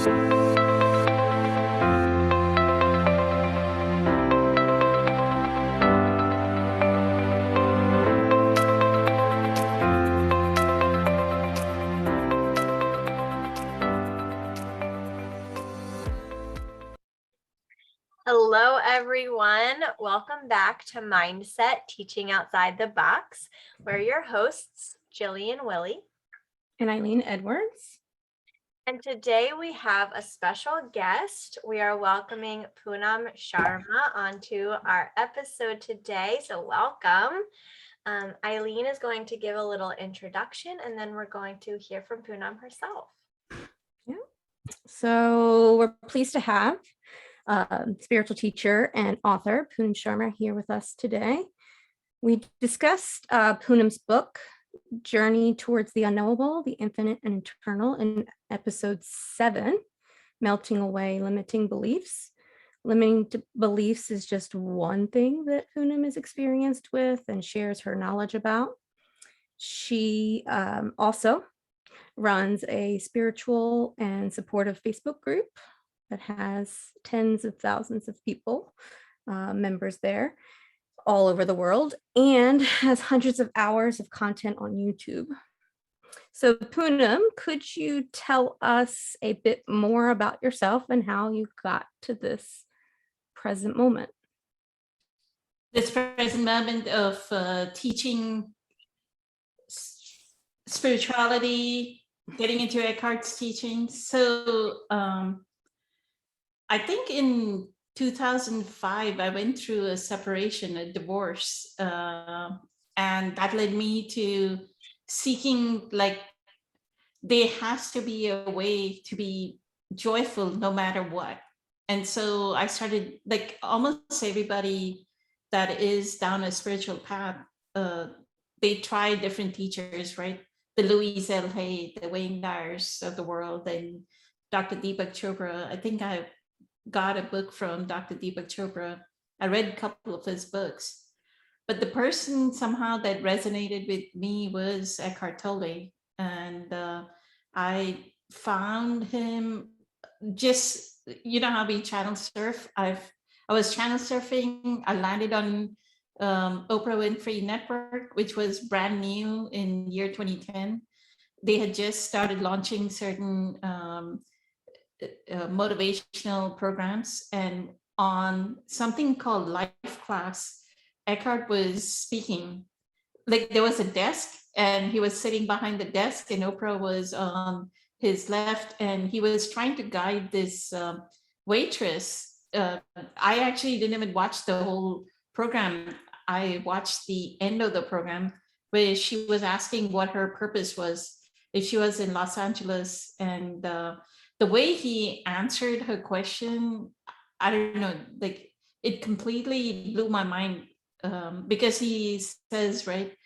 Hello, everyone. Welcome back to Mindset Teaching Outside the Box. We're your hosts, Jillian Willie and Eileen Edwards. And today we have a special guest. We are welcoming Poonam Sharma onto our episode today. So welcome. Eileen is going to give a little introduction, and then we're going to hear from Poonam herself. Yeah. So we're pleased to have spiritual teacher and author Poonam Sharma here with us today. We discussed Poonam's book, Journey Towards the Unknowable, the Infinite and Eternal, in episode 7, Melting Away Limiting Beliefs. Limiting beliefs is just one thing that Poonam is experienced with and shares her knowledge about. She also runs a spiritual and supportive Facebook group that has tens of thousands of people, members there all over the world, and has hundreds of hours of content on YouTube. So Poonam, could you tell us a bit more about yourself and how you got to this present moment? This present moment of teaching spirituality, getting into Eckhart's teaching. So I think in 2005, I went through a separation, a divorce, and that led me to seeking, like, there has to be a way to be joyful no matter what. And so I started, like almost everybody that is down a spiritual path, they try different teachers, right? The Louise L. Hay, the Wayne Dyers of the world, and Dr. Deepak Chopra. I think I got a book from Dr. Deepak Chopra. I read a couple of his books, but the person somehow that resonated with me was Eckhart Tolle. And I found him just, you know how we channel surf? I was channel surfing. I landed on Oprah Winfrey Network, which was brand new in year 2010. They had just started launching certain motivational programs, and on something called Life Class, Eckhart was speaking. Like, there was a desk and he was sitting behind the desk and Oprah was on his left, and he was trying to guide this waitress. I actually didn't even watch the whole program. I watched the end of the program where she was asking what her purpose was if she was in Los Angeles, and the way he answered her question, I don't know, like, it completely blew my mind, because he says, right,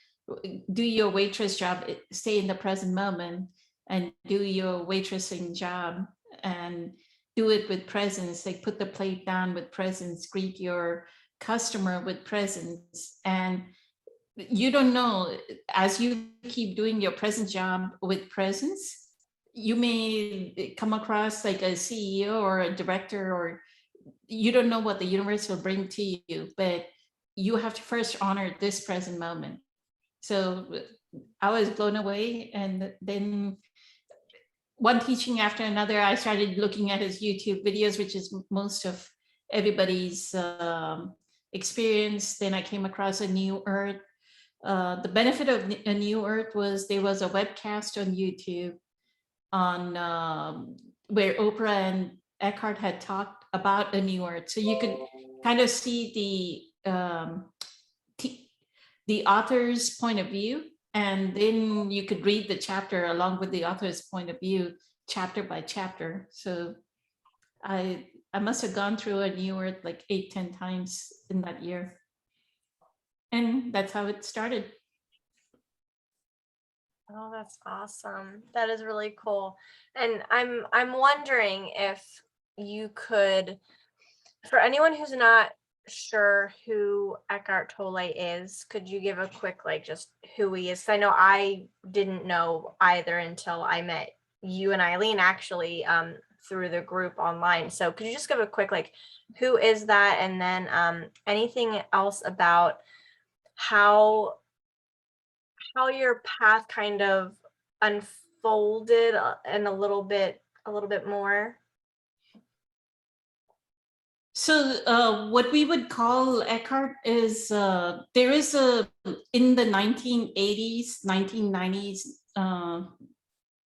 do your waitress job, stay in the present moment, and do your waitressing job and do it with presence. Like, put the plate down with presence, greet your customer with presence. And you don't know, as you keep doing your present job with presence, you may come across like a CEO or a director, or you don't know what the universe will bring to you, but you have to first honor this present moment. So I was blown away. And then one teaching after another, I started looking at his YouTube videos, which is most of everybody's experience. Then I came across A New Earth. The benefit of A New Earth was there was a webcast on YouTube on where Oprah and Eckhart had talked about A New Earth. So you could kind of see the author's point of view, and then you could read the chapter along with the author's point of view, chapter by chapter. So I must have gone through A New Earth like 8-10 times in that year. And that's how it started. Oh, that's awesome. That is really cool. And I'm wondering if you could, for anyone who's not sure who Eckhart Tolle is, could you give a quick, like, just who he is? I know I didn't know either until I met you and Eileen, actually, through the group online. So could you just give a quick, like, who is that? And then anything else about how your path kind of unfolded and a little bit more. So what we would call Eckhart is there is a in the 1980s, 1990s.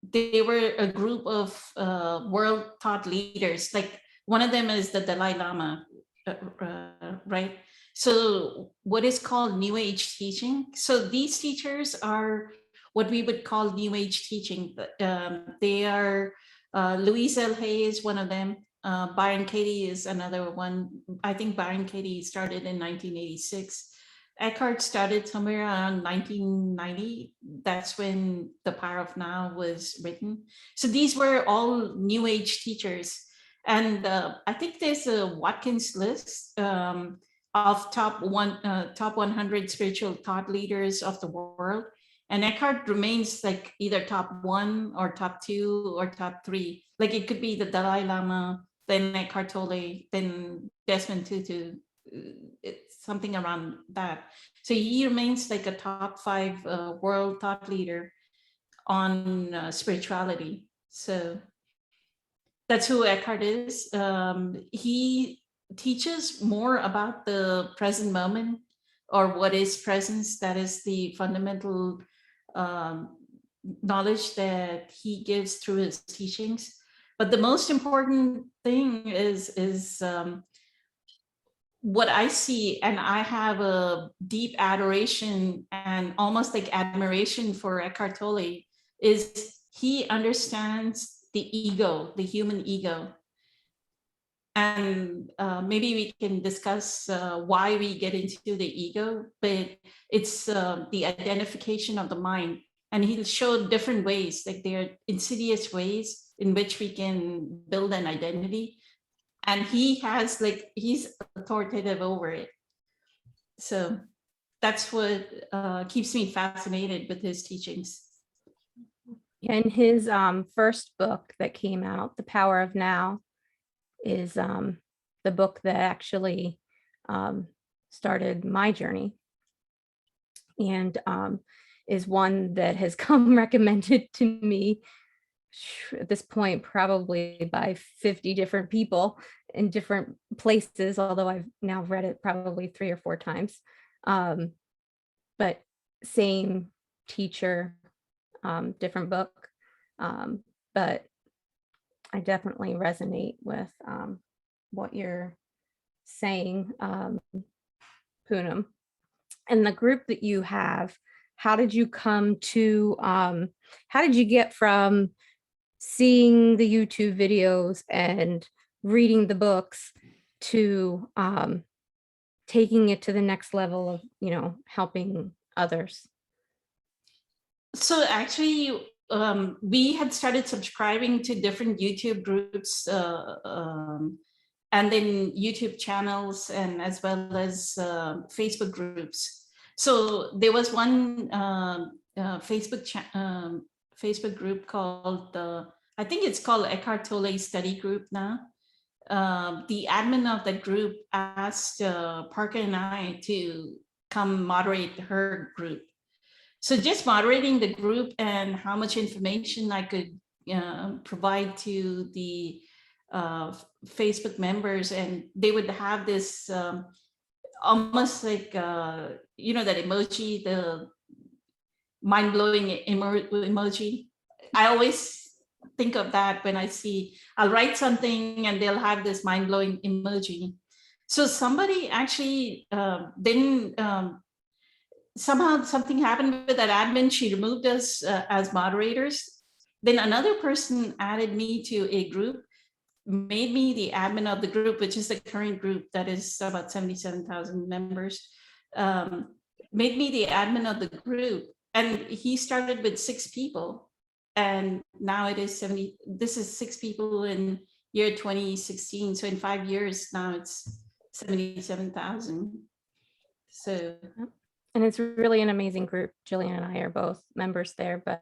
They were a group of world thought leaders. Like one of them is the Dalai Lama, right? So what is called New Age teaching. So these teachers are what we would call New Age teaching. They are Louise L. Hay is one of them. Byron Katie is another one. I think Byron Katie started in 1986. Eckhart started somewhere around 1990. That's when The Power of Now was written. So these were all New Age teachers. And I think there's a Watkins list of top 100 spiritual thought leaders of the world. And Eckhart remains like either top 1 or top 2 or top 3. Like it could be the Dalai Lama, then Eckhart Tolle, then Desmond Tutu. It's something around that. So he remains like a top 5 world thought leader on spirituality. So that's who Eckhart is. He teaches more about the present moment, or what is presence. That is the fundamental knowledge that he gives through his teachings. But the most important thing is what I see, and I have a deep adoration and almost like admiration for Eckhart Tolle, is he understands the ego, the human ego. And maybe we can discuss why we get into the ego, but it's the identification of the mind. And he'll show different ways, like there are insidious ways in which we can build an identity. And he has like, he's authoritative over it. So that's what keeps me fascinated with his teachings. In his first book that came out, The Power of Now, is the book that actually started my journey, and is one that has come recommended to me at this point probably by 50 different people in different places, although I've now read it probably 3 or 4 times. But same teacher, different book. But I definitely resonate with what you're saying, Poonam. And the group that you have, how did you come to, how did you get from seeing the YouTube videos and reading the books to taking it to the next level of, helping others? So actually, we had started subscribing to different YouTube groups and then YouTube channels, and as well as Facebook groups. So there was one Facebook group called, I think it's called Eckhart Tolle Study Group now. The admin of that group asked Parker and I to come moderate her group. So just moderating the group and how much information I could provide to the Facebook members, and they would have this almost like, that emoji, the mind-blowing emoji. I always think of that when I'll write something and they'll have this mind-blowing emoji. So somebody actually then somehow something happened with that admin. She removed us as moderators. Then another person added me to a group, made me the admin of the group, which is the current group that is about 77,000 members, made me the admin of the group. And he started with 6 people. And now it is 70. This is 6 people in year 2016. So in 5 years now it's 77,000. So. And it's really an amazing group. Jillian and I are both members there, but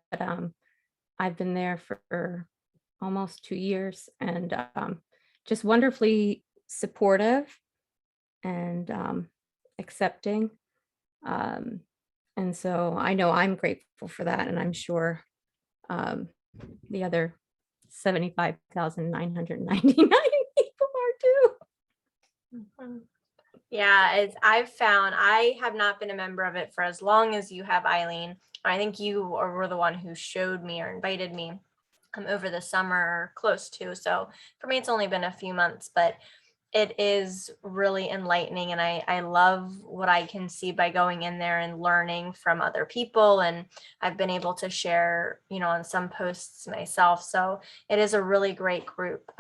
I've been there for almost 2 years, and just wonderfully supportive and accepting. And so I know I'm grateful for that, and I'm sure the other 75,999 people are too. Mhm. Yeah, I've found I have not been a member of it for as long as you have, Eileen. I think you were the one who showed me or invited me over the summer or close to. So for me, it's only been a few months, but it is really enlightening. And I love what I can see by going in there and learning from other people. And I've been able to share, on some posts myself. So it is a really great group.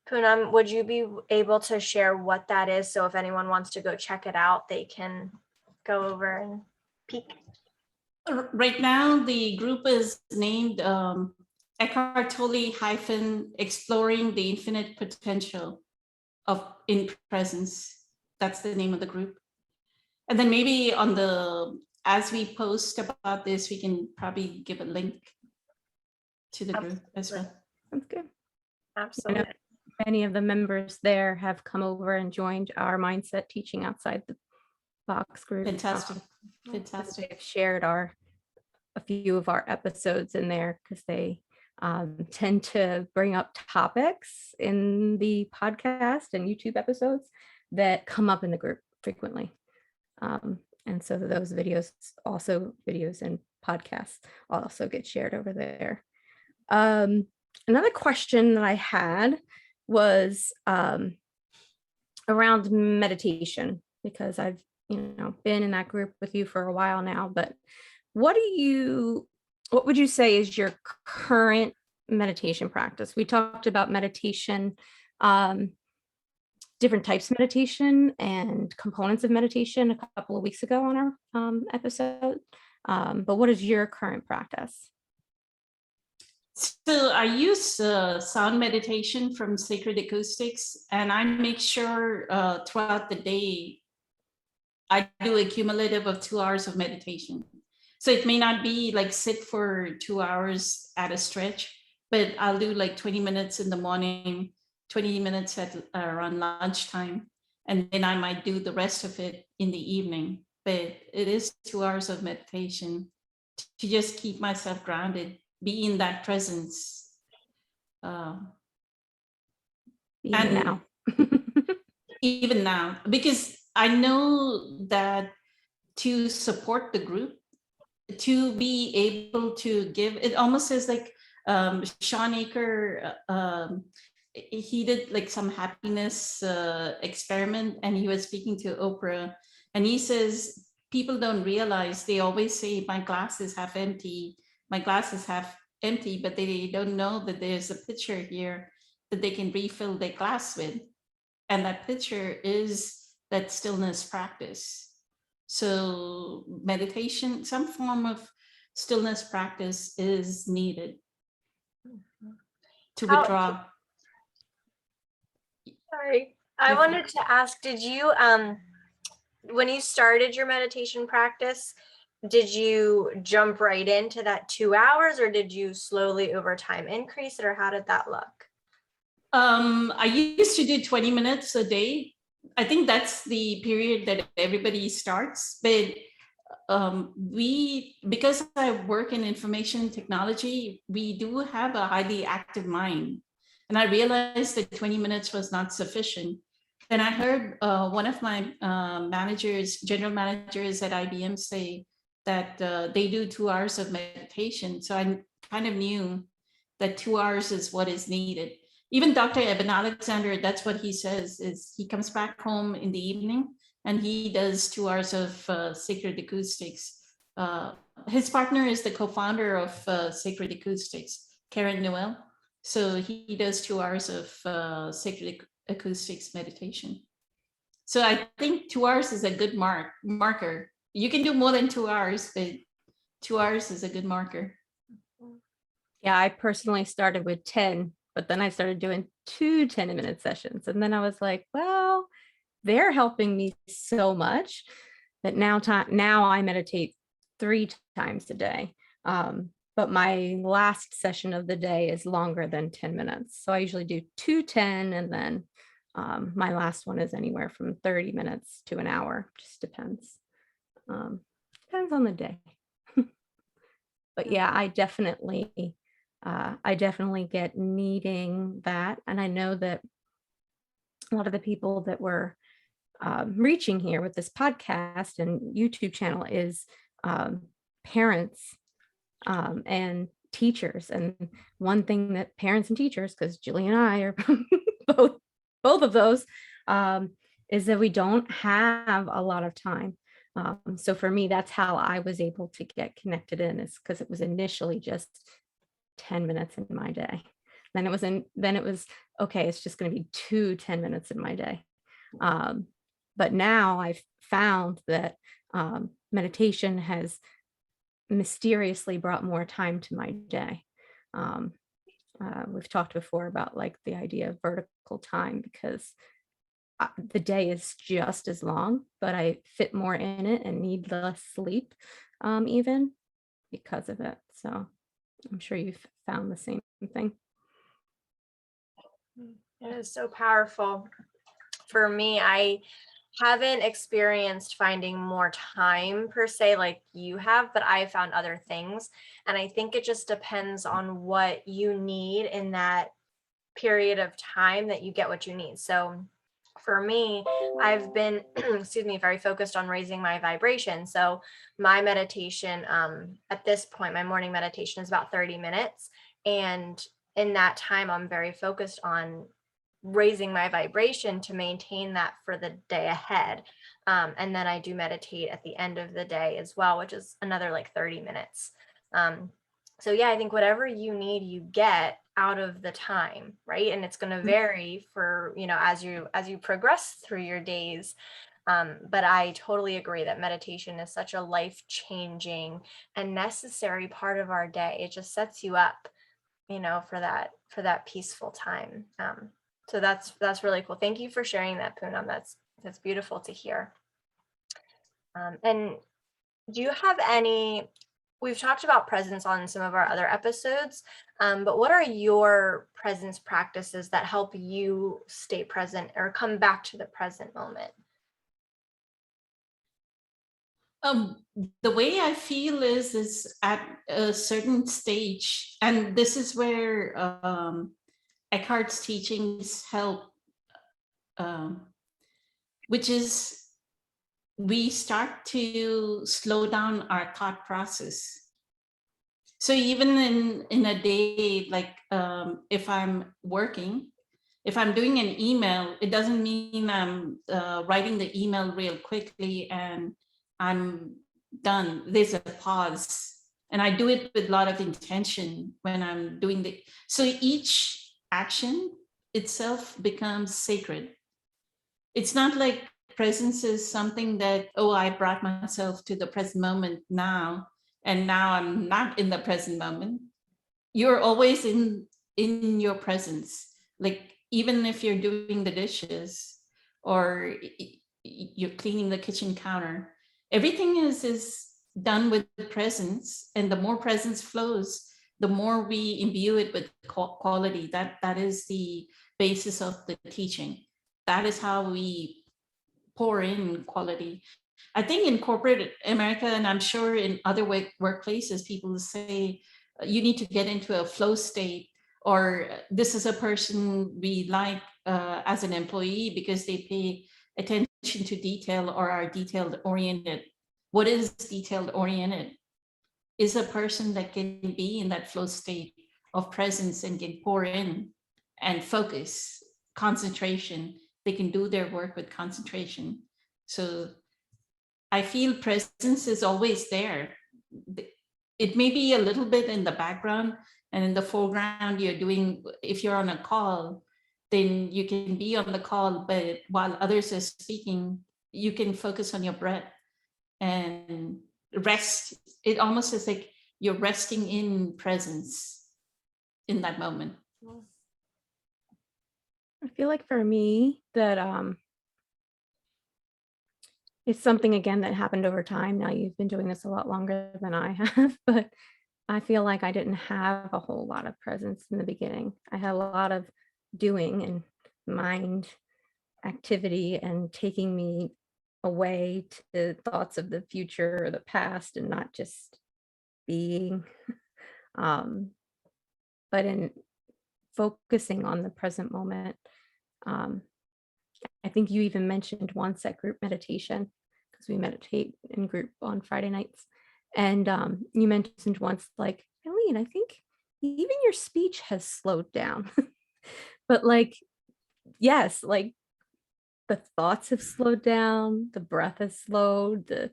Poonam, would you be able to share what that is? So if anyone wants to go check it out, they can go over and peek. Right now, the group is named Eckhart Tolle Exploring the Infinite Potential of in Presence. That's the name of the group. And then maybe as we post about this, we can probably give a link to the group as well. Sounds good. Absolutely. Many of the members there have come over and joined our mindset teaching outside the box group. Fantastic. Fantastic. They've shared a few of our episodes in there because they tend to bring up topics in the podcast and YouTube episodes that come up in the group frequently. And so those videos and podcasts also get shared over there. Another question that I had was around meditation, because I've been in that group with you for a while now, but what would you say is your current meditation practice? We talked about meditation, different types of meditation and components of meditation a couple of weeks ago on our episode. But what is your current practice? So I use sound meditation from Sacred Acoustics, and I make sure throughout the day I do a cumulative of 2 hours of meditation. So it may not be like sit for 2 hours at a stretch, but I'll do like 20 minutes in the morning, 20 minutes at around lunchtime, and then I might do the rest of it in the evening. But it is 2 hours of meditation to just keep myself grounded, be in that presence. Even now, because I know that to support the group, to be able to give, it almost says like Sean Aker, he did like some happiness experiment, and he was speaking to Oprah, and he says people don't realize, they always say my glass is half empty, my glass is half empty, but they don't know that there's a pitcher here that they can refill their glass with, and that pitcher is that stillness practice. So meditation, some form of stillness practice is needed to withdraw. Sorry, I wanted to ask, did you, when you started your meditation practice, did you jump right into that 2 hours, or did you slowly over time increase it, or how did that look? I used to do 20 minutes a day. I think that's the period that everybody starts, but because I work in information technology, we do have a highly active mind. And I realized that 20 minutes was not sufficient. And I heard one of my general managers at IBM say that they do 2 hours of meditation. So I kind of knew that 2 hours is what is needed. Even Dr. Eben Alexander, that's what he says, is he comes back home in the evening and he does 2 hours of Sacred Acoustics. His partner is the co-founder of Sacred Acoustics, Karen Noel. So he does 2 hours of Sacred Acoustics meditation. So I think 2 hours is a good marker. You can do more than 2 hours, but 2 hours is a good marker. Yeah, I personally started with 10, but then I started doing 2 10-minute sessions. And then I was like, well, they're helping me so much that now I meditate 3 times a day. but my last session of the day is longer than 10 minutes. So I usually do 2 10, and then my last one is anywhere from 30 minutes to an hour, just depends. Depends on the day. But yeah, I definitely get needing that. And I know that a lot of the people that we're reaching here with this podcast and YouTube channel is parents and teachers. And one thing that parents and teachers, because Julie and I are both of those, is that we don't have a lot of time. So for me, that's how I was able to get connected in, is because it was initially just 10 minutes in my day. Then it was okay, it's just going to be 10 minutes in my day. But now I've found that meditation has mysteriously brought more time to my day. We've talked before about like the idea of vertical time, because the day is just as long, but I fit more in it and need less sleep, even because of it. So I'm sure you've found the same thing. It is so powerful. For me, I haven't experienced finding more time per se like you have, but I found other things. And I think it just depends on what you need in that period of time that you get what you need. So for me, I've been, excuse me, very focused on raising my vibration. So my meditation, at this point, my morning meditation is about 30 minutes. And in that time, I'm very focused on raising my vibration to maintain that for the day ahead. And then I do meditate at the end of the day as well, which is another like 30 minutes. So yeah, I think whatever you need, you get out of the time, right? And it's going to vary for, as you progress through your days. But I totally agree that meditation is such a life-changing and necessary part of our day. It just sets you up, for that peaceful time. So that's really cool. Thank you for sharing that, Poonam. That's beautiful to hear. And do you have any, we've talked about presence on some of our other episodes, but what are your presence practices that help you stay present or come back to the present moment? The way I feel is at a certain stage, and this is where Eckhart's teachings help, which is we start to slow down our thought process. So even in a day, like if I'm working, if I'm doing an email, it doesn't mean I'm writing the email real quickly and I'm done. There's a pause. And I do it with a lot of intention when I'm doing so each action itself becomes sacred. It's not like presence is something that, oh, I brought myself to the present moment now, and now I'm not in the present moment. You're always in your presence. Like even if you're doing the dishes or you're cleaning the kitchen counter, everything is done with presence. And the more presence flows, the more we imbue it with quality. That is the basis of the teaching. That is how we pour in quality. I think in corporate America, and I'm sure in other workplaces, people say you need to get into a flow state, or this is a person we like as an employee because they pay attention to detail or are detailed oriented. What is detailed oriented? Is a person that can be in that flow state of presence and can pour in and focus, concentration. They can do their work with concentration. So I feel presence is always there. It may be a little bit in the background, and in the foreground you're doing, if you're on a call, then you can be on the call, but while others are speaking, you can focus on your breath and rest. It almost is like you're resting in presence in that moment. I feel like for me that it's something again that happened over time. Now you've been doing this a lot longer than I have, but I feel like I didn't have a whole lot of presence in the beginning. I had a lot of doing and mind activity and taking me away to thoughts of the future or the past and not just being. Um, but in focusing on the present moment, um, I think you even mentioned once at group meditation, because we meditate in group on Friday nights. And you mentioned once, like, Eileen, I think even your speech has slowed down. But like, yes, like the thoughts have slowed down, the breath has slowed, the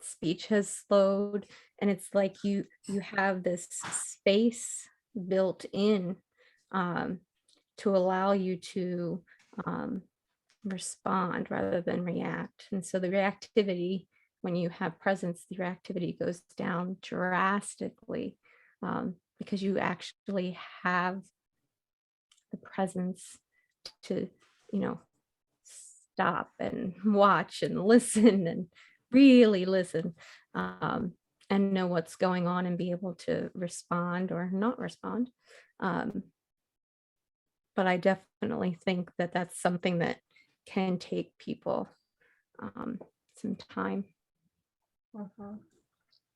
speech has slowed, and it's like you have this space built in, um, to allow you to um, respond rather than react. And so the reactivity, when you have presence, the reactivity goes down drastically, because you actually have the presence to, you know, stop and watch and listen and really listen, and know what's going on and be able to respond or not respond. Um, but I definitely think that that's something that can take people some time. Mhm.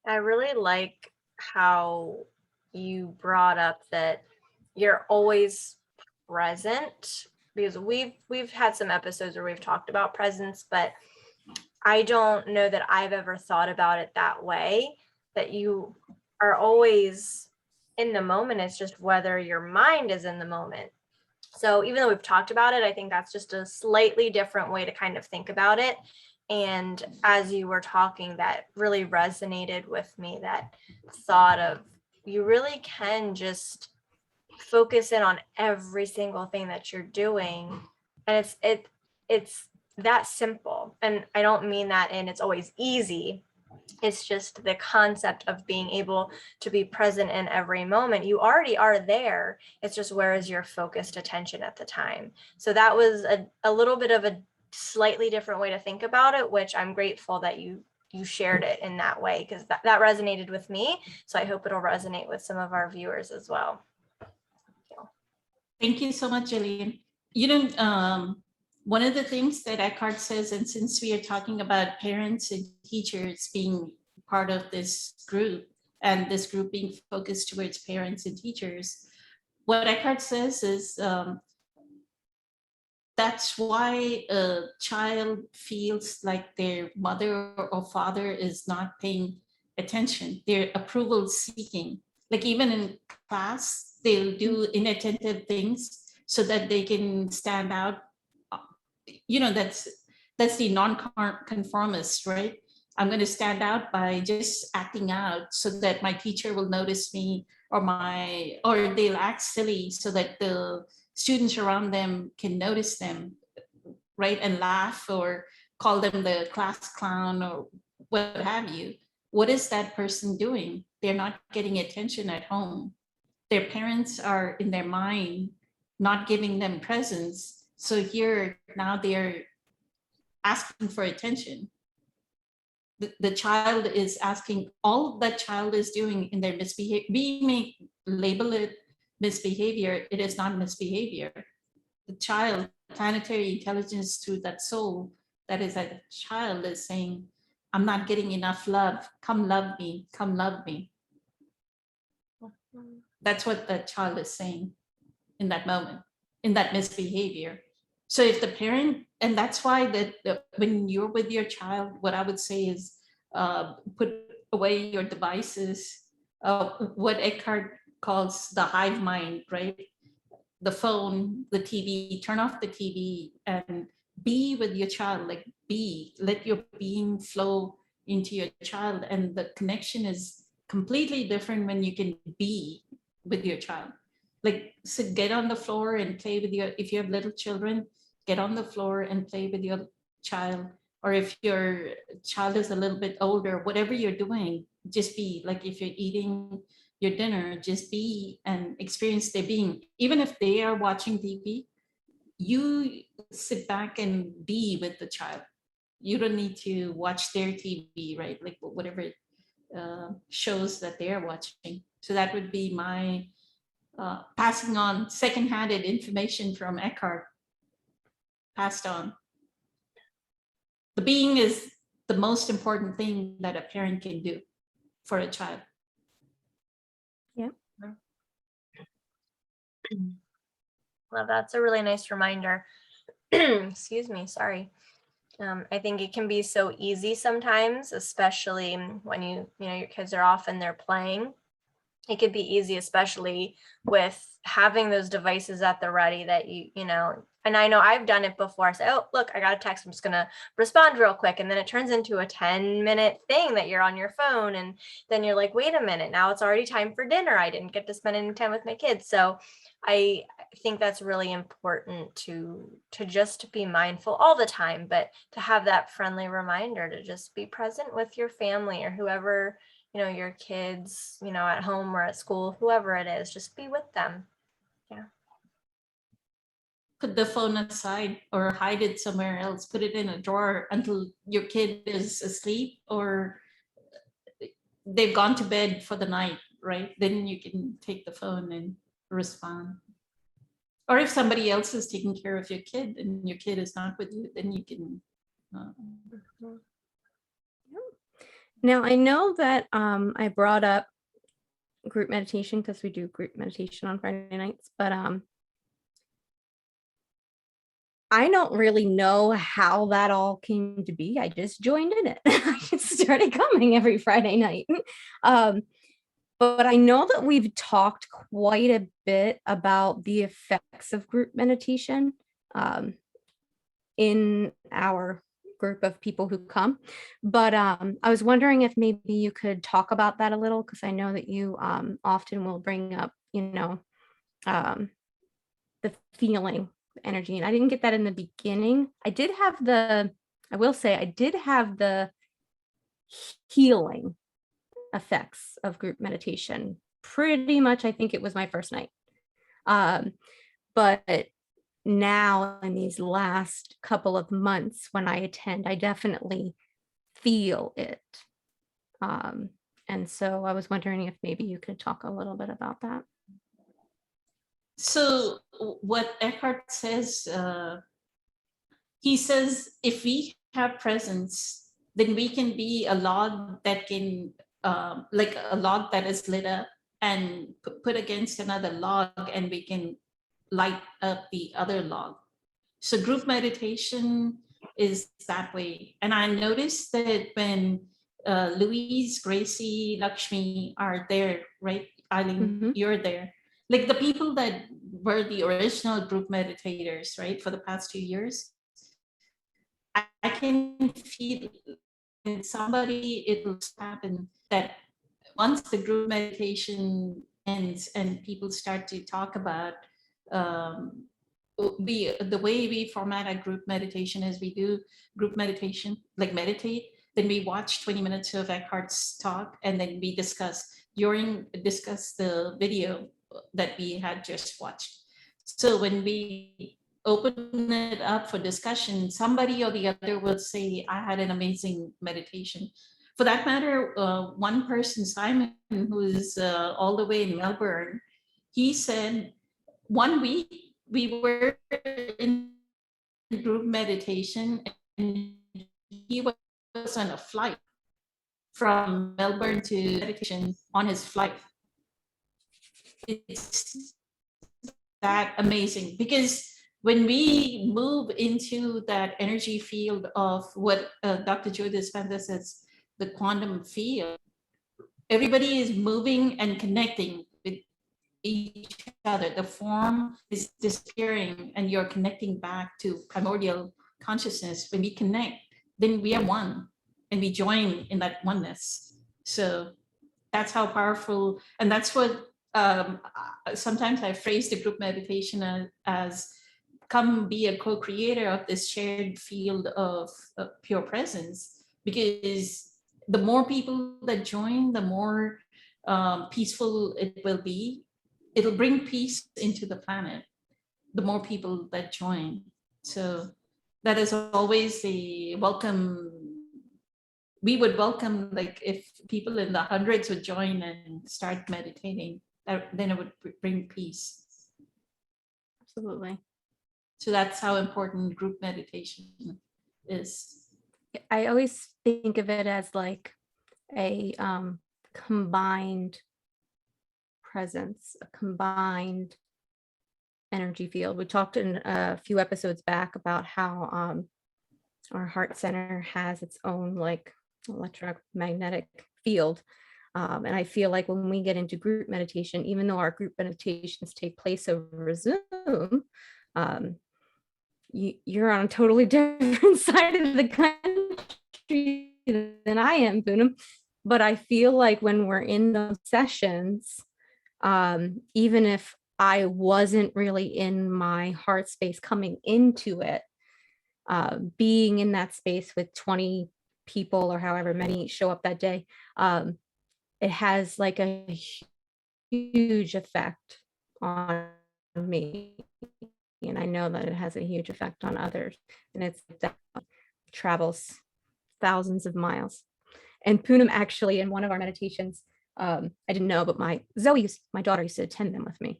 I really like how you brought up that you're always present, because we've had some episodes where we've talked about presence, but I don't know that I've ever thought about it that way, that you are always in the moment. It's just whether your mind is in the moment. So even though we've talked about it, I think that's just a slightly different way to kind of think about it. And as you were talking, that really resonated with me, that thought of you really can just focus in on every single thing that you're doing. And it's that simple. And I don't mean that in it's always easy. It's just the concept of being able to be present in every moment. You already are there. It's just where is your focused attention at the time. So that was a little bit of a slightly different way to think about it, which I'm grateful that you shared it in that way, because that resonated with me. So I hope it'll resonate with some of our viewers as well. Thank you so much, Jillian. You know, one of the things that Eckhart says, and since we are talking about parents and teachers being part of this group, and this group being focused towards parents and teachers, what Eckhart says is that's why a child feels like their mother or father is not paying attention. They're approval seeking. Like even in class, they'll do inattentive things so that they can stand out. You know, that's the non-conformist, right? I'm going to stand out by just acting out so that my teacher will notice me, or they'll act silly so that the students around them can notice them, right? And laugh or call them the class clown or what have you. What is that person doing? They're not getting attention at home. Their parents are in their mind, not giving them presents. So here now they're asking for attention. The child is asking, all that child is doing in their misbehavior, we may label it misbehavior, it is not misbehavior. The child, planetary intelligence through that soul, that is a child is saying, I'm not getting enough love, come love me, come love me. That's what that child is saying in that moment, in that misbehavior. So if the parent, and that's why that when you're with your child, what I would say is put away your devices, what Eckhart calls the hive mind, right? The phone, the TV, turn off the TV and be with your child, like let your being flow into your child. And the connection is completely different when you can be with your child. Like, so get on the floor and play with if you have little children, get on the floor and play with your child. Or if your child is a little bit older, whatever you're doing, just be. Like if you're eating your dinner, just be and experience their being. Even if they are watching TV, you sit back and be with the child. You don't need to watch their TV, right? Like whatever shows that they're watching. So that would be my passing on second-handed information from Eckhart, passed on. The being is the most important thing that a parent can do for a child. Yeah. Well, that's a really nice reminder. Excuse me, sorry. I think it can be so easy sometimes, especially when your kids are off and they're playing. It could be easy, especially with having those devices at the ready that and I know I've done it before. I say, oh, look, I got a text. I'm just going to respond real quick. And then it turns into a 10-minute thing that you're on your phone. And then you're like, wait a minute, now it's already time for dinner. I didn't get to spend any time with my kids. So I think that's really important to just be mindful all the time, but to have that friendly reminder to just be present with your family or whoever, your kids, at home or at school, whoever it is, just be with them. Yeah. Put the phone aside or hide it somewhere else, put it in a drawer until your kid is asleep or they've gone to bed for the night, right? Then you can take the phone and respond. Or if somebody else is taking care of your kid and your kid is not with you, then you can. Now, I know that I brought up group meditation because we do group meditation on Friday nights, but I don't really know how that all came to be. I just joined in it. I just started coming every Friday night. But I know that we've talked quite a bit about the effects of group meditation in our group of people who come. But I was wondering if maybe you could talk about that a little, because I know that you often will bring up, the feeling, energy. And I didn't get that in the beginning. I will say I did have the healing effects of group meditation. Pretty much, I think it was my first night. But now in these last couple of months when I attend, I definitely feel it. And so I was wondering if maybe you could talk a little bit about that. So what Eckhart says, he says, if we have presence, then we can be a log that can, like a log that is lit up and put against another log, and we can light up the other log. So group meditation is that way. And I noticed that when Louise, Gracie, Lakshmi are there, right? Eileen, you're there. Like the people that were the original group meditators, right, for the past 2 years, I can feel in somebody, it'll happen that once the group meditation ends and people start to talk about the way we format a group meditation is we do group meditation, like meditate, then we watch 20 minutes of Eckhart's talk, and then we discuss the video that we had just watched. So when we open it up for discussion, somebody or the other will say, I had an amazing meditation. For that matter, one person, Simon, who's all the way in Melbourne, he said 1 week we were in group meditation and he was on a flight from Melbourne to meditation on his flight. It's that amazing, because when we move into that energy field of what Dr. Joe Dispenza says, the quantum field, everybody is moving and connecting with each other. The form is disappearing and you're connecting back to primordial consciousness. When we connect, then we are one and we join in that oneness. So that's how powerful, and that's what sometimes I phrase the group meditation as come be a co-creator of this shared field of pure presence, because the more people that join, the more peaceful it will be. It'll bring peace into the planet, the more people that join. So that is always a welcome we would welcome, like, if people in the hundreds would join and start meditating, then it would bring peace. Absolutely. So that's how important group meditation is. I always think of it as like a combined presence, a combined energy field. We talked in a few episodes back about how our heart center has its own like electromagnetic field. And I feel like when we get into group meditation, even though our group meditations take place over Zoom, you're on a totally different side of the country than I am, Poonam. But I feel like when we're in those sessions, even if I wasn't really in my heart space coming into it, being in that space with 20 people or however many show up that day, it has like a huge effect on me. And I know that it has a huge effect on others. And it travels thousands of miles. And Poonam actually, in one of our meditations, I didn't know, but my daughter used to attend them with me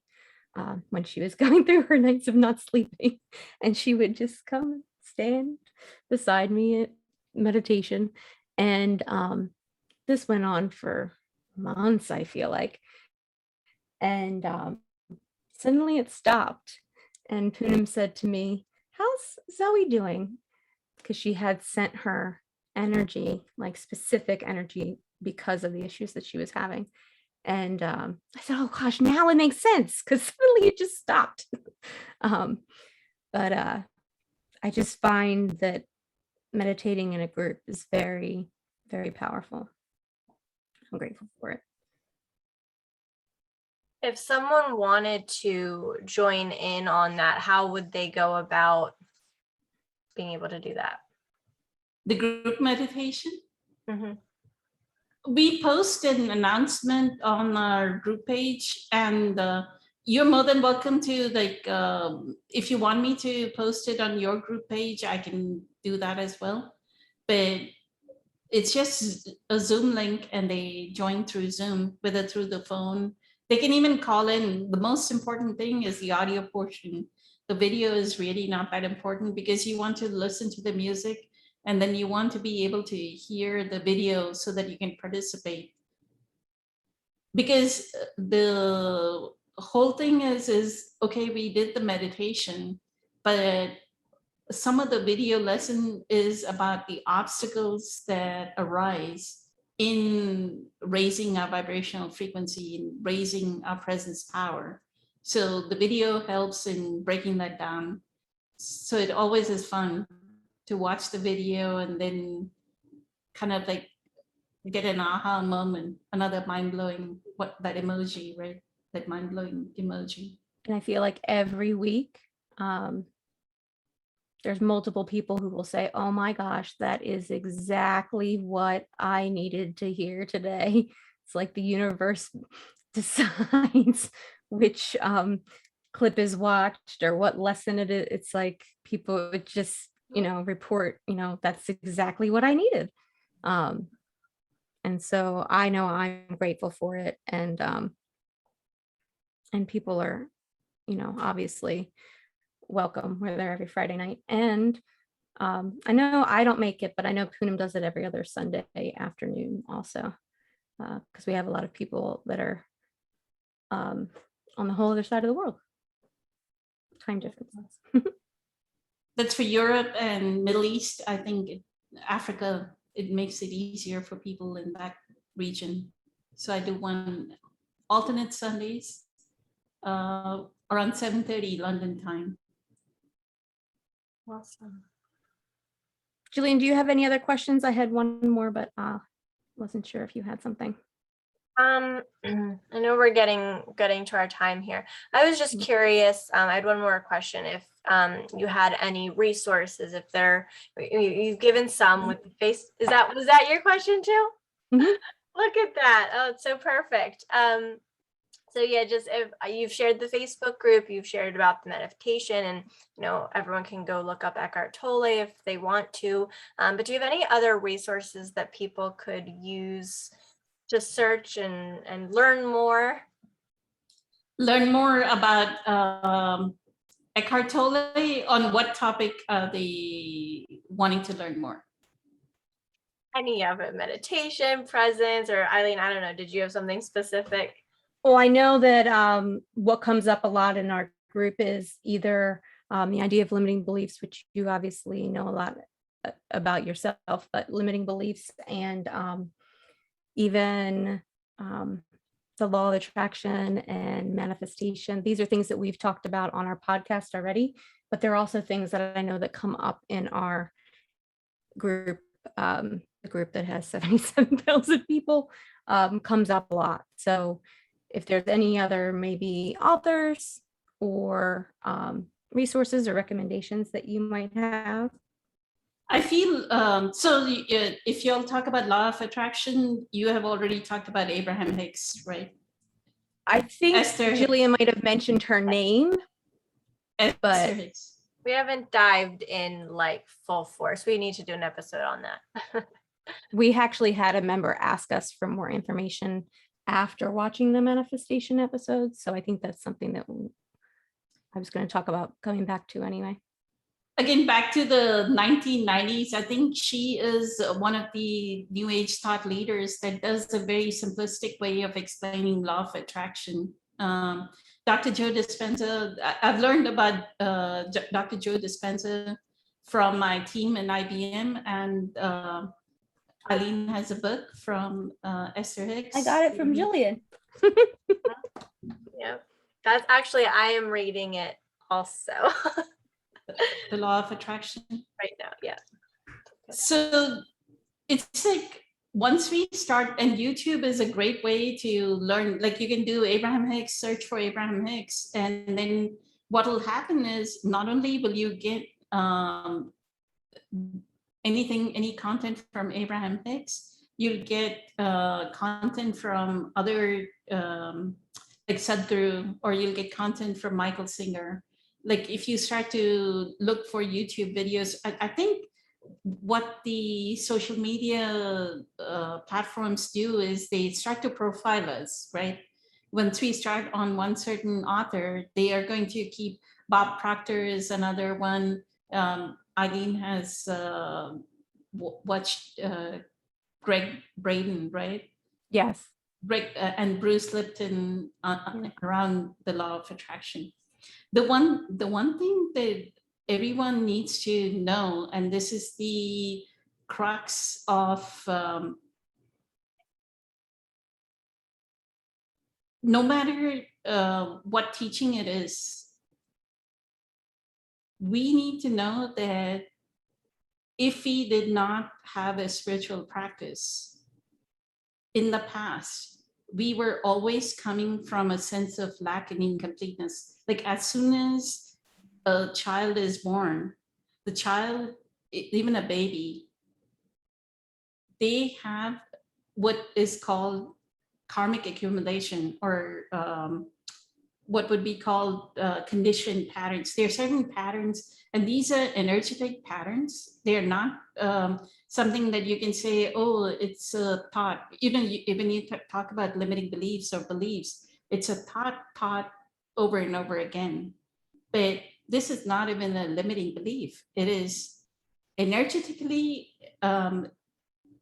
when she was going through her nights of not sleeping. And she would just come stand beside me at meditation. And this went on for months, I feel like. And suddenly it stopped. And Poonam said to me, "How's Zoe doing?" Because she had sent her energy, like specific energy, because of the issues that she was having. And I said, "Oh gosh, now it makes sense," because suddenly it just stopped. But I just find that meditating in a group is very, very powerful. I'm grateful for it. If someone wanted to join in on that, how would they go about being able to do that? The group meditation? Mm-hmm. We post an announcement on our group page, and you're more than welcome to, like, if you want me to post it on your group page, I can do that as well. But it's just a Zoom link, and they join through Zoom, whether through the phone. They can even call in. The most important thing is the audio portion. The video is really not that important, because you want to listen to the music, and then you want to be able to hear the video so that you can participate. Because the whole thing is okay, we did the meditation, but some of the video lesson is about the obstacles that arise in raising our vibrational frequency and raising our presence power. So the video helps in breaking that down. So it always is fun to watch the video and then kind of like get an aha moment, another mind-blowing, what that emoji, right? That mind-blowing emoji. And I feel like every week, there's multiple people who will say, "Oh my gosh, that is exactly what I needed to hear today." It's like the universe decides which clip is watched or what lesson it is. It's like people would just, report, that's exactly what I needed. And so I know I'm grateful for it. And people are, obviously welcome. We're there every Friday night. And I know I don't make it, but I know Poonam does it every other Sunday afternoon also, because we have a lot of people that are on the whole other side of the world. Time differences. That's for Europe and Middle East. I think Africa, it makes it easier for people in that region. So I do one alternate Sundays around 7:30 London time. Awesome. Julian, do you have any other questions? I had one more, but wasn't sure if you had something. I know we're getting to our time here. I was just curious. I had one more question. If you had any resources, if you've given some with the face. Was that your question too? Mm-hmm. Look at that. Oh, it's so perfect. So yeah, just if you've shared the Facebook group, you've shared about the meditation, and everyone can go look up Eckhart Tolle if they want to. But do you have any other resources that people could use to search and learn more? Learn more about Eckhart Tolle. On what topic are they wanting to learn more? Any of it, meditation, presence, or Eileen, I don't know. Did you have something specific? Well, I know that what comes up a lot in our group is either the idea of limiting beliefs, which you obviously know a lot about yourself, but limiting beliefs and even the law of attraction and manifestation. These are things that we've talked about on our podcast already, but there are also things that I know that come up in our group, the group that has 77,000 people, comes up a lot. So if there's any other maybe authors or resources or recommendations that you might have. I feel if you'll talk about law of attraction, you have already talked about Abraham Hicks, right? I think Esther Julia might have mentioned her name, Esther but Hicks. We haven't dived in like full force. We need to do an episode on that. we actually had a member ask us for more information after watching the manifestation episode. So I think that's something that I was going to talk about coming back to anyway. Again, back to the 1990s, I think she is one of the New Age thought leaders that does a very simplistic way of explaining law of attraction. Dr. Joe Dispenza, I've learned about Dr. Joe Dispenza from my team in IBM, and Eileen has a book from Esther Hicks. I got it from Jillian. Yeah, that's actually, I am reading it also. The law of attraction. Right now, yeah. So it's like once we start, and YouTube is a great way to learn, like you can do Abraham Hicks, search for Abraham Hicks, and then what will happen is not only will you get any content from Abraham Hicks, you'll get content from other like Sadhguru, or you'll get content from Michael Singer. Like if you start to look for YouTube videos, I think what the social media platforms do is they start to profile us, right? Once we start on one certain author, they are going to keep Bob Proctor is another one. Eileen has watched Greg Braden, right? Yes. Greg and Bruce Lipton around the law of attraction. The one thing that everyone needs to know, and this is the crux of no matter what teaching it is, we need to know that if we did not have a spiritual practice in the past, we were always coming from a sense of lack and incompleteness. Like as soon as a child is born, the child, even a baby, they have what is called karmic accumulation, or what would be called conditioned patterns. There are certain patterns, and these are energetic patterns. They're not something that you can say, oh, it's a thought. When you talk about limiting beliefs or beliefs, it's a thought over and over again. But this is not even a limiting belief. It is energetically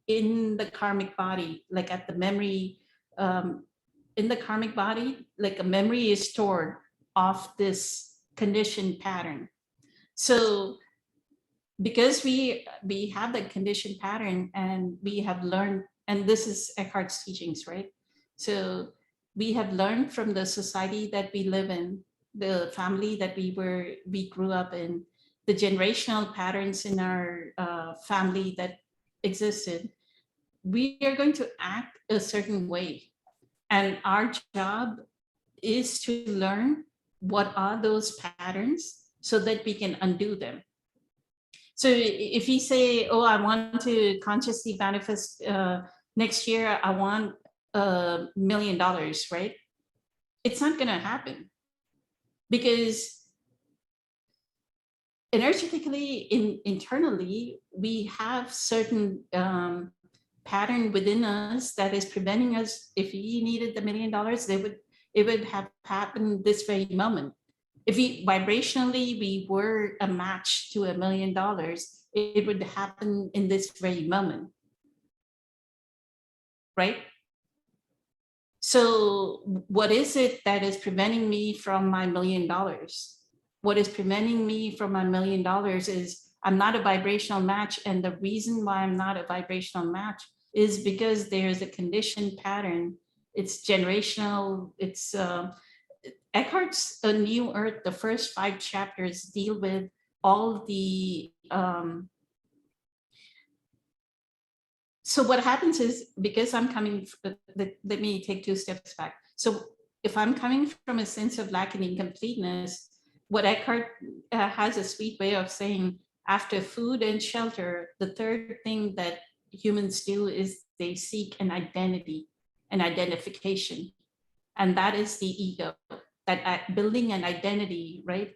in the karmic body, like at the memory, in the karmic body, like a memory is stored of this conditioned pattern. So because we have that conditioned pattern, and we have learned, and this is Eckhart's teachings, right? So we have learned from the society that we live in, the family that we grew up in, the generational patterns in our family that existed. We are going to act a certain way, and our job is to learn what are those patterns so that we can undo them. So if you say, oh, I want to consciously manifest next year, I want $1 million, right? it's not going to happen, because energetically, internally, we have certain pattern within us that is preventing us. If we needed the $1 million, it would have happened this very moment. If we vibrationally we were a match to $1 million, it would happen in this very moment, right? So what is it that is preventing me from my $1 million? What is preventing me from my $1 million is I'm not a vibrational match. And the reason why I'm not a vibrational match is because there's a conditioned pattern. It's generational. It's Eckhart's A New Earth, the first 5 chapters deal with all the so what happens is, because I'm coming, let me take 2 steps back. So if I'm coming from a sense of lack and incompleteness, what Eckhart has a sweet way of saying, after food and shelter, the third thing that humans do is they seek an identity, an identification. And that is the ego, that building an identity, right?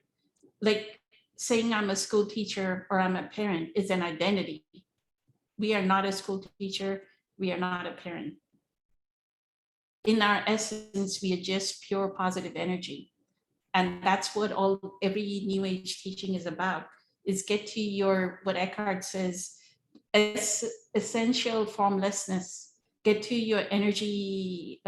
Like saying I'm a school teacher or I'm a parent is an identity. We are not a school teacher. We are not a parent. In our essence, we are just pure positive energy. And that's what every New Age teaching is about, is get to your, what Eckhart says, essential formlessness. Get to your energy,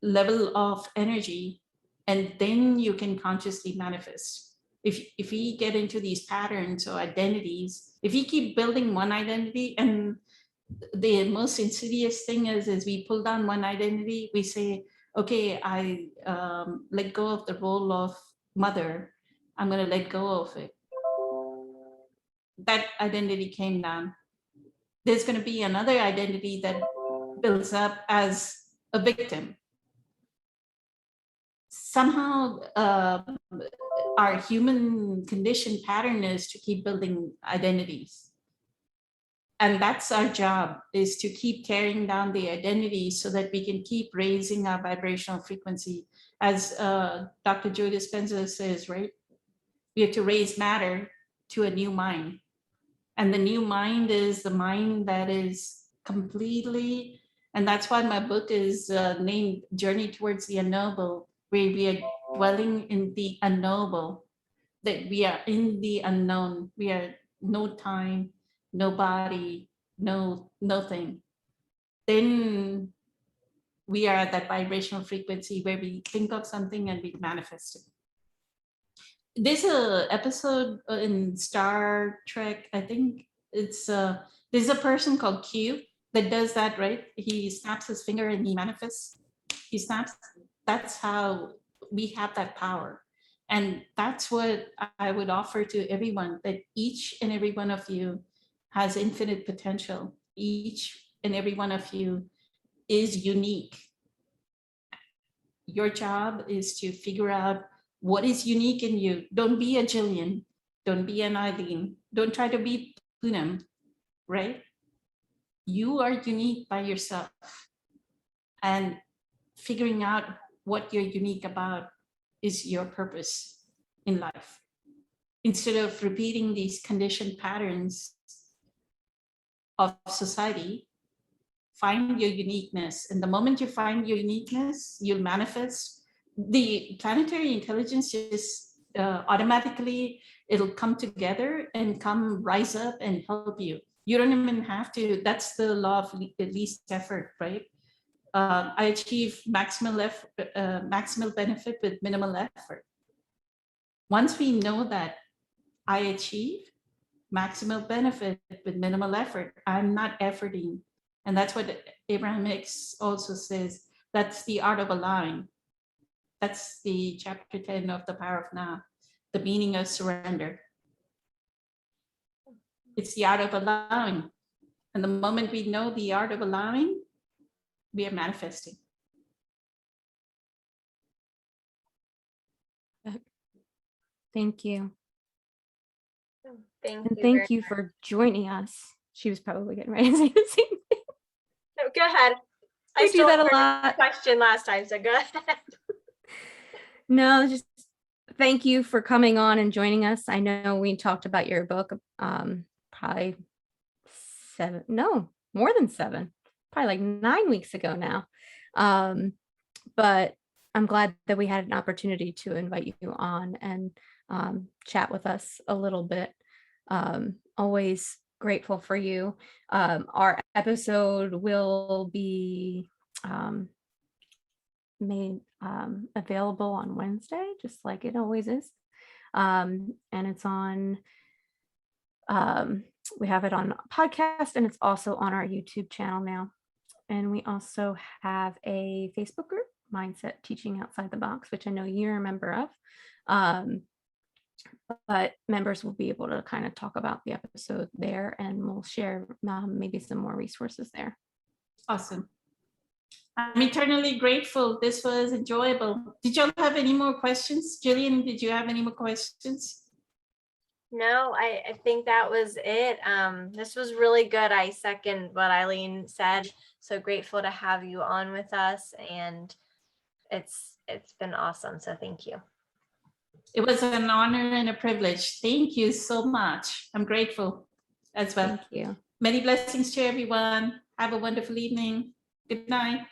level of energy, and then you can consciously manifest. If we get into these patterns or identities, if we keep building one identity, and the most insidious thing is we pull down one identity, we say, okay, I let go of the role of mother, I'm going to let go of it. That identity came down. There's going to be another identity that builds up as a victim. Somehow our human condition pattern is to keep building identities. And that's our job, is to keep tearing down the identities so that we can keep raising our vibrational frequency. As Dr. Joe Dispenza says, right? We have to raise matter to a new mind. And the new mind is the mind that is completely, and that's why my book is named Journey Towards the Unknowable, where we are dwelling in the unknowable, that we are in the unknown. We are no time, no body, no nothing. Then we are at that vibrational frequency where we think of something and we manifest it. There's a episode in Star Trek, I think it's there's a person called Q that does that, right? He snaps his finger and he manifests. He snaps. That's how we have that power. And that's what I would offer to everyone, that each and every one of you has infinite potential. Each and every one of you is unique. Your job is to figure out what is unique in you. Don't be a Jillian. Don't be an Eileen. Don't try to be Poonam, right? You are unique by yourself. And figuring out what you're unique about is your purpose in life. Instead of repeating these conditioned patterns of society, find your uniqueness. And the moment you find your uniqueness, you'll manifest. The planetary intelligence just automatically, it'll come together and come rise up and help you. You don't even have to, that's the law of least effort, right? I achieve maximal benefit with minimal effort. Once we know that I achieve maximal benefit with minimal effort, I'm not efforting. And that's what Abraham Hicks also says. That's the art of allowing. That's the chapter 10 of The Power of Now, the meaning of surrender. It's the art of allowing. And the moment we know the art of allowing, we are manifesting. Thank you. Thank And you. thank you for joining us. She was probably getting ready to say the same thing. No, go ahead. I We do stole that a your lot. question last time, so go ahead. No, just thank you for coming on and joining us. I know we talked about your book probably more than 7, probably like 9 weeks ago now. But I'm glad that we had an opportunity to invite you on and chat with us a little bit. Always grateful for you. Our episode will be made available on Wednesday, just like it always is. And it's on, we have it on podcast, and it's also on our YouTube channel now. And we also have a Facebook group, Mindset Teaching Outside the Box, which I know you're a member of. But members will be able to kind of talk about the episode there, and we'll share maybe some more resources there. Awesome. I'm eternally grateful. This was enjoyable. Did y'all have any more questions? Jillian, did you have any more questions? No, I think that was it. This was really good. I second what Eileen said. So grateful to have you on with us, and it's been awesome. So thank you. It was an honor and a privilege. Thank you so much. I'm grateful as well. Thank you. Many blessings to everyone. Have a wonderful evening. Good night.